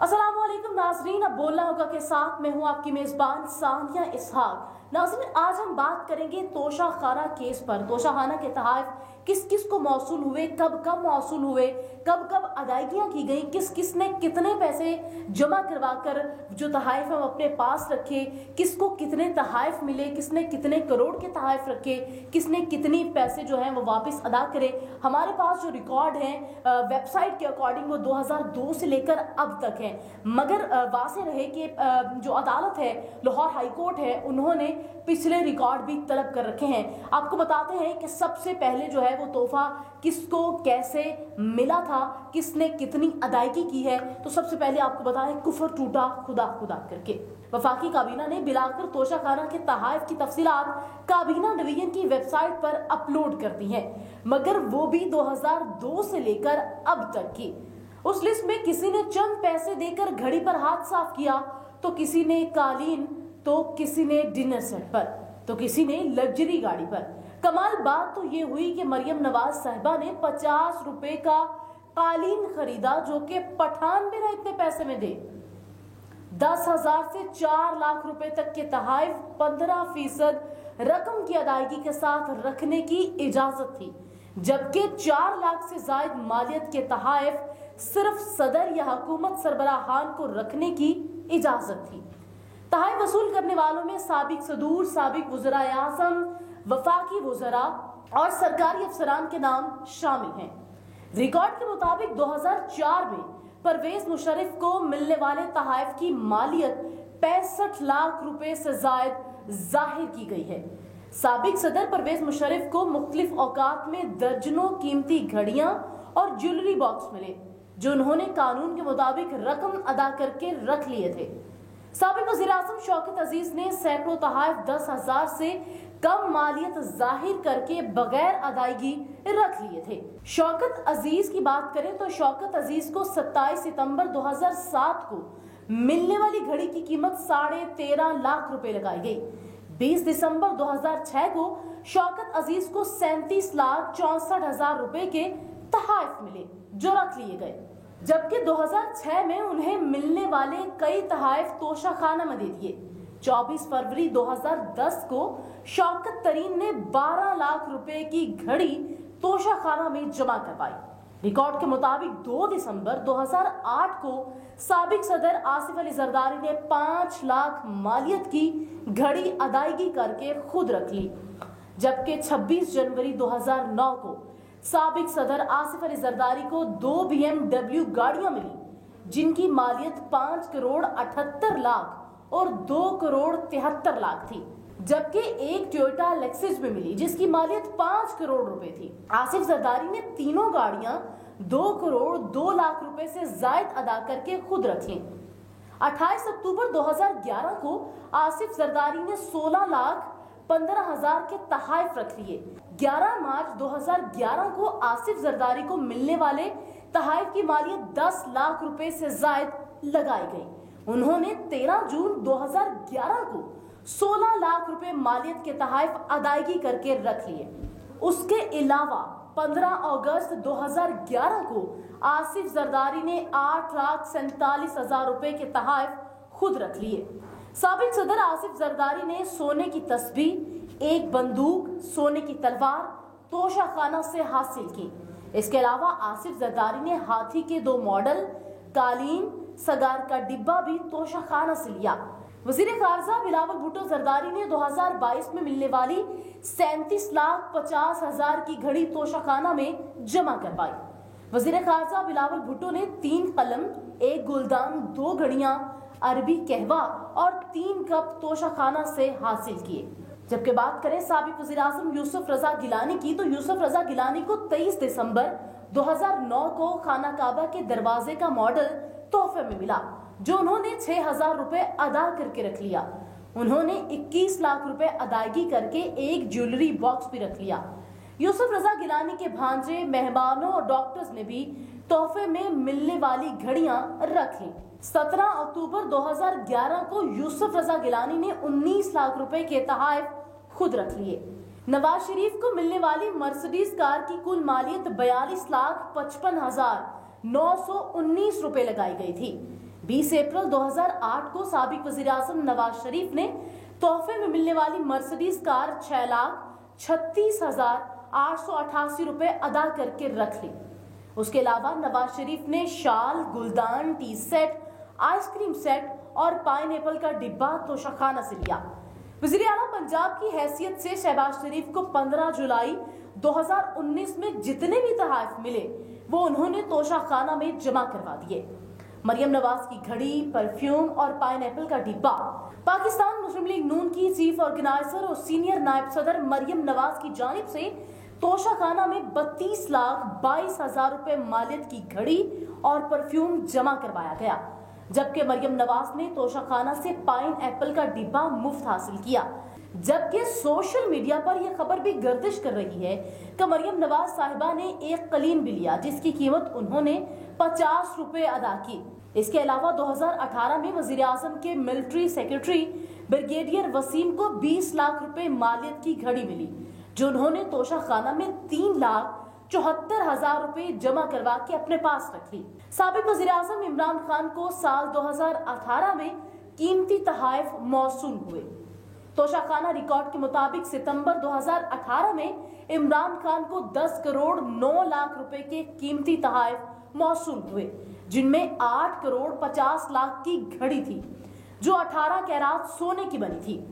अस्सलाम वालेकुम नाजरीन, अब बोलना होगा के साथ मैं हूं आपकी मेजबान सानिया इसहाक। नाजरीन, आज हम बात करेंगे तोशाखाना केस पर। तोशाखाना के तहत किस किस को मौसूल हुए, कब कब मौसूल हुए, कब कब अदायगियां की गई, किस किस ने कितने पैसे जमा करवाकर जो तहाइफ हम अपने पास रखे, किसको कितने तहाइफ मिले, किसने कितने करोड़ के तहाइफ रखे, किसने कितनी पैसे जो हैं वो वापस अदा करे। हमारे पास जो रिकॉर्ड हैं वेबसाइट के अकॉर्डिंग वो 2002 से लेकर अब तक है। मगर वाज़ेह रहे कि जो अदालत है, लाहौर हाई कोर्ट है, उन्होंने पिछले रिकॉर्ड भी तलब कर रखे हैं। आपको बताते हैं कि सबसे पहले जो है वो तोहफा किसको कैसे मिला था, किसने कितनी अदायगी की है। तो सबसे पहले आपको बताएं, कुफर टूटा खुदा खुदा करके वफाकी काबीना ने बिलाकर तोशाखाना के तहाइफ की तफसीलात काबीना डिवीजन की वेबसाइट पर अपलोड कर दी हैं, मगर वो भी 2002 से लेकर अब तक की। उस लिस्ट में किसी ने चंद पैसे देकर घड़ी पर हाथ साफ किया, तो किसी ने कालीन, तो किसी ने डिनर सेट पर, तो किसी ने लग्जरी गाड़ी पर। कमाल बात तो ये हुई कि मरियम नवाज साहिबा ने 50 रुपए का कालीन खरीदा, जो कि पठान भी ना इतने पैसे में दे। 10,000 से 4 लाख रुपए तक के तहाइफ 15% रकम की अदायगी के साथ रखने की इजाजत थी, जबकि 4 लाख से जायद मालियत के तहाइफ सिर्फ सदर या हुकूमत सरबराहान को रखने की इजाजत थी। तहाइफ वसूल करने वालों में साबिक सदूर, साबिक वज़राए आज़म, वफाकी वज़रा और सरकारी अफसरान के नाम शामिल हैं। रिकॉर्ड के मुताबिक 2004 में परवेज मुशर्रफ को मिलने वाले तहाइफ की मालियत 65 लाख रुपए से जायद जाहिर की गई है। साबिक सदर परवेज मुशर्रफ को मुख्तलिफ औकात में दर्जनों कीमती घड़ियां और ज्वेलरी बॉक्स मिले, जो उन्होंने कानून के मुताबिक रकम अदा करके रख लिए थे। साबिक वज़ीर आज़म शौकत अजीज ने सैकड़ों तहाइफ 10,000 से कम मालियत जाहिर करके बगैर अदायगी रख लिए थे। शौकत अजीज की बात करें तो शौकत अजीज को 27 सितंबर 2007 को मिलने वाली घड़ी की कीमत 13.5 लाख रुपए लगाई गई। 20 दिसंबर 2006 को शौकत अजीज को 37,64,000 रुपए के तहाइफ मिले, जो रख लिए गए, जबकि 2006 में उन्हें मिलने वाले कई तहाइफ तोशाखाना में दे दिए। 24 फरवरी 2010 को शौकत तरीन ने 12 लाख रुपए की घड़ी तोशाखाना में जमा करवाई। रिकॉर्ड के मुताबिक 2 दिसंबर 2008 को साबिक सदर आसिफ अली जरदारी ने 5 लाख मालियत की घड़ी अदायगी करके खुद रख ली, जबकि 26 जनवरी 2009 को साबिक सदर आसिफ अली जरदारी को 2 BMW गाड़ियां मिली, जिनकी मालियत 5 करोड़ 78 लाख और 2 करोड़ 73 लाख थी, जबकि एक टोयोटा लेक्सस में मिली, जिसकी मालियत 5 करोड़ रुपए थी। आसिफ जरदारी ने तीनों गाड़ियां 2 करोड़ 2 लाख रुपए से जायद अदा करके खुद रखी। 28 अक्टूबर 2011 को आसिफ जरदारी ने 16 लाख 15,000 के तहाइफ रख लिए। 11 मार्च 2011 को आसिफ जरदारी को मिलने वाले तहाइफ की मालियत 10 लाख रुपए से जायद लगाई गई। उन्होंने 13 जून 2011 को 16 लाख रुपए मालियत के तहाइफ अदायगी करके रख लिए। उसके अलावा 15 अगस्त 2011 को आसिफ जरदारी ने 8,47,000 रुपए के तहाइफ खुद रख लिए। साबिक सदर आसिफ जरदारी ने सोने की तस्बीह, एक बंदूक, सोने की तलवार तोशाखाना से हासिल की। इसके अलावा आसिफ जरदारी ने हाथी के 2 मॉडल, कालीन, सगार का डिब्बा भी तोशाखाना से लिया। वजीर खारजा बिलावल भुट्टो जरदारी ने 2022 में मिलने वाली 37,50,000 की घड़ी तोशाखाना में जमा करवाई। वजीर खारजा बिलावल भुट्टो ने 3 कलम, 1 गुलदान, 2 घड़ियां, अरबी कहवा और 3 कप तोशाखाना से हासिल किए। जबकि बात करें साबिक वज़ीर आज़म यूसुफ रजा गिलानी की, तो यूसुफ रजा गिलानी को 23 दिसंबर 2009 को खाना काबा के दरवाजे का मॉडल तोहफे में मिला, जो उन्होंने 6,000 रुपए अदा करके रख लिया। उन्होंने 21 लाख रुपए अदायगी करके एक ज्वेलरी बॉक्स भी रख लिया। यूसुफ रजा गिलानी के भांजे, मेहमानों और डॉक्टर्स ने भी तोहफे में मिलने वाली घड़ियां रख ली। 17 अक्टूबर 2011 को यूसुफ रजा गिलानी ने 19 लाख रुपए के तहाइफ खुद रख लिए। नवाज शरीफ को मिलने वाली मर्सिडीज कार की कुल मालियत 42,55,919 रुपए लगाई गई थी। 20 अप्रैल 2008 को साबिक वज़ीर-ए-आज़म नवाज शरीफ ने तोहफे में मिलने वाली मर्सिडीज कार 6,36,888 रुपए अदा करके रख ली। उसके अलावा नवाज शरीफ ने शाल, गुलदान, टी सेट, आइसक्रीम सेट और पाइनएप्पल का डिब्बा तोशाखाना से लिया। वज़ीर आला पंजाब की हैसियत से शहबाज शरीफ को 15 जुलाई 2019 में जितने भी तोहफे मिले वो उन्होंने तोशाखाना में जमा करवा दिए। मरियम नवाज की घड़ी, परफ्यूम और पाइनएप्पल का डिब्बा पाकिस्तान मुस्लिम लीग नून की चीफ ऑर्गेनाइजर और सीनियर नायब सदर मरियम नवाज की जानिब से तोशाखाना में 32,22,000 रुपए मालियत की घड़ी और परफ्यूम जमा करवाया गया, जबकि मरियम नवाज ने तोशाखाना से पाइनएप्पल का डिब्बा मुफ्त हासिल किया। जबकि सोशल मीडिया पर यह खबर भी गर्दिश कर रही है कि मरियम नवाज साहिबा ने एक कलीन भी लिया जिसकी कीमत उन्होंने 50 रुपए अदा की। इसके अलावा 2018 में वजीर आजम के मिलिट्री सेक्रेटरी ब्रिगेडियर वसीम को 20 लाख रुपए मालियत की घड़ी मिली, जो उन्होंने तोशाखाना में 3,74,000 रुपए जमा करवा के अपने पास रख ली। साबिक वजीर आजम इमरान खान को साल 2018 में कीमती तोहफे मौसूल हुए। तोशाखाना रिकॉर्ड के मुताबिक सितंबर 2018 में इमरान खान को 10 करोड़ 9 लाख रुपए के कीमती तोहफे मौसूल हुए, जिनमें 8 करोड़ 50 लाख की घड़ी थी जो 18 कैरात सोने की बनी थी।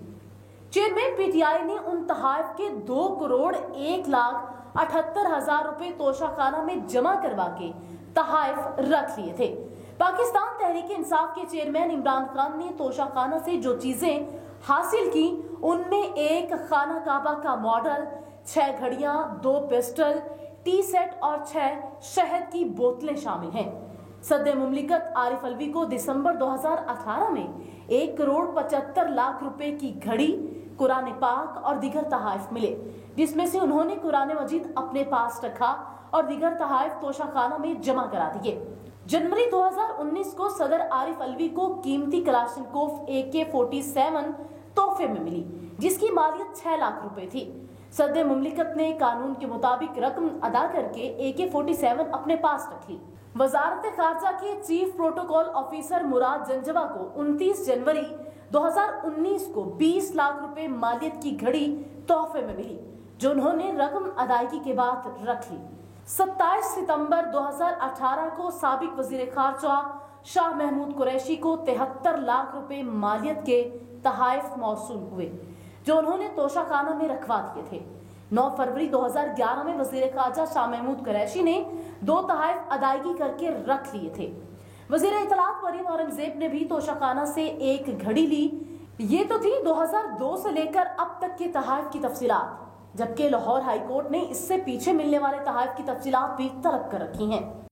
चेयरमैन पीटीआई ने उन तोहफे के 2 करोड़ 1,78,000 रुपए तोशाखाना में जमा करवा के तोहफे रख लिए थे। पाकिस्तान तहरीक इंसाफ के चेयरमैन इमरान खान ने तोशाखाना से जो चीजें हासिल की उनमें एक खाना काबा का मॉडल, 6 घड़ियां, 2 पिस्टल, टी सेट और 6 शहद की बोतलें शामिल हैं। सदर मुमलिकत आरिफ अलवी को दिसंबर 2018 में 1 करोड़ 75 लाख रुपए की घड़ी, कुरान पाक और दीगर तोहफे मिले, जिसमें से उन्होंने कुरान मजीद अपने पास रखा और दीगर तोहफे तोशाखाना में जमा करा दिए। जनवरी 2019 को सदर आरिफ अलवी को कीमती कलाशनकोफ AK-47 तोहफे में मिली, जिसकी मालियत 6 लाख रुपए थी। सदर मुमलिकत ने कानून के मुताबिक रकम अदा करके AK-47 अपने पास रख ली। वजारत खारजा के चीफ प्रोटोकॉल ऑफिसर मुराद जंजवा को 29 जनवरी 2019 को 20 लाख रुपए मालियत की घड़ी तोहफे में मिली, जो उन्होंने रकम अदायगी के बाद रख ली। 27 सितंबर 2018 को साबिक वजीर खारजा शाह महमूद कुरैशी को 73 लाख रुपए मालियत के तोहफे मौसूल हुए, जो उन्होंने तोशाखाना में रखवा दिए थे। 9 फरवरी 2011 में वजीर खारजा शाह महमूद कुरैशी ने 2 तोहफे अदायगी करके रख लिए थे। वजीर इत्तलात मरियम औरंगजेब ने भी तोशाखाना से एक घड़ी ली। ये तो थी 2002 से लेकर अब तक के तोहफे की तफसीलात, जबकि लाहौर हाईकोर्ट ने इससे पीछे मिलने वाले तोहफे की तफसीलात भी तलब कर रखी हैं।